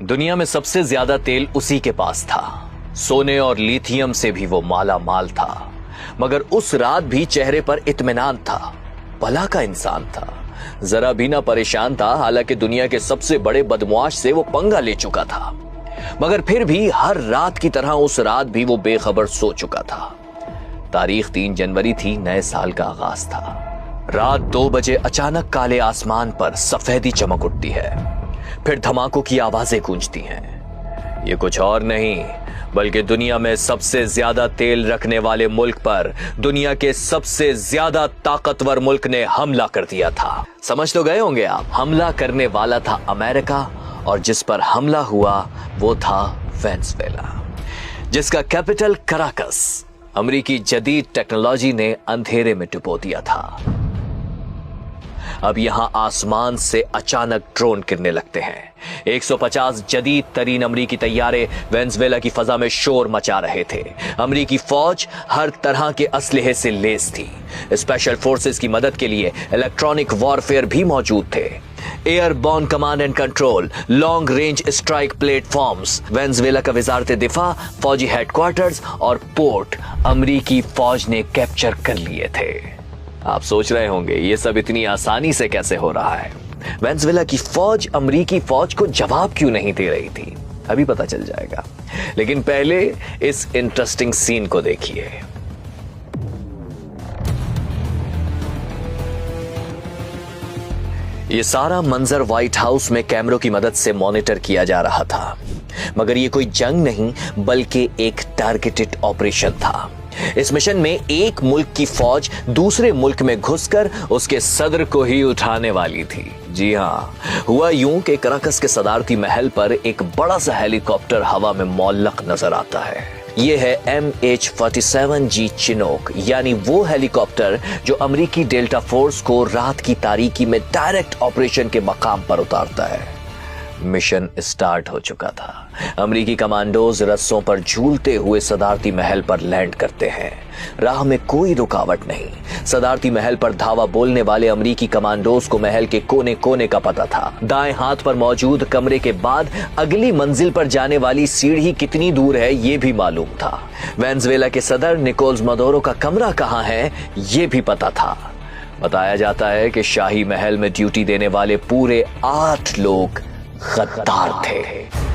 दुनिया में सबसे ज्यादा तेल उसी के पास था। सोने और लिथियम से भी वो माला माल था। मगर उस रात भी चेहरे पर इत्मीनान था। भला का इंसान था, जरा भी ना परेशान था। हालांकि दुनिया के सबसे बड़े बदमाश से वो पंगा ले चुका था, मगर फिर भी हर रात की तरह उस रात भी वो बेखबर सो चुका था। तारीख 3 जनवरी थी, नए साल का आगाज था। रात 2 बजे अचानक काले आसमान पर सफेदी चमक उठती है। फिर धमाकों की आवाजें गूंजती हैं। ये कुछ और नहीं बल्कि दुनिया में सबसे ज्यादा तेल रखने वाले मुल्क पर दुनिया के सबसे ज्यादा ताकतवर मुल्क ने हमला कर दिया था। समझ तो गए होंगे आप, हमला करने वाला था अमेरिका, और जिस पर हमला हुआ वो था वेनेजुएला, जिसका कैपिटल कराकस अमेरिकी जदीद टेक्नोलॉजी ने अंधेरे में डुबो दिया था। अब यहां आसमान से अचानक ड्रोन गिरने लगते हैं। 150 जदीद तरीन अमरीकी तैयारे वेनेजुएला की फजा में शोर मचा रहे थे। अमरीकी फौज हर तरह के असलहे से लैस थी। स्पेशल फोर्सेस की मदद के लिए इलेक्ट्रॉनिक वॉरफेयर भी मौजूद थे। Airborne command and control, long range strike platforms, Venezuela का वजारत दिफा, फौजी हेडक्वार्टर्स और पोर्ट अमरीकी फौज ने कैप्चर कर लिए थे। आप सोच रहे होंगे ये सब इतनी आसानी से कैसे हो रहा है। वेनेजुएला की फौज अमरीकी फौज को जवाब क्यों नहीं दे रही थी, अभी पता चल जाएगा। लेकिन पहले इस इंटरेस्टिंग सीन को देखिए। ये सारा मंजर व्हाइट हाउस में कैमरों की मदद से मॉनिटर किया जा रहा था। मगर ये कोई जंग नहीं बल्कि एक टारगेटेड ऑपरेशन था। इस मिशन में एक मुल्क की फौज दूसरे मुल्क में घुसकर उसके सदर को ही उठाने वाली थी। जी हां, हुआ यूं कि कराकस के सदारती महल पर एक बड़ा सा हेलीकॉप्टर हवा में मौल्लक नजर आता है। यह है MH-47G चिनोक, यानी वो हेलीकॉप्टर जो अमेरिकी डेल्टा फोर्स को रात की तारीकी में डायरेक्ट ऑपरेशन के मकाम पर उतारता है। मिशन स्टार्ट हो चुका था। अमेरिकी कमांडोज रस्सों पर झूलते हुए सदारती महल पर लैंड करते हैं। राह में कोई रुकावट नहीं। सदारती महल पर धावा बोलने वाले अमेरिकी कमांडोज को महल के कोने कोने का पता था। दाएं हाथ पर मौजूद कमरे के बाद अगली मंजिल पर जाने वाली सीढ़ी कितनी दूर है ये भी मालूम था। वेनेजुएला के सदर निकोलस मदुरो का कमरा कहां है ये भी पता था। बताया जाता है कि शाही महल में ड्यूटी देने वाले पूरे 8 लोग गद्दार थे।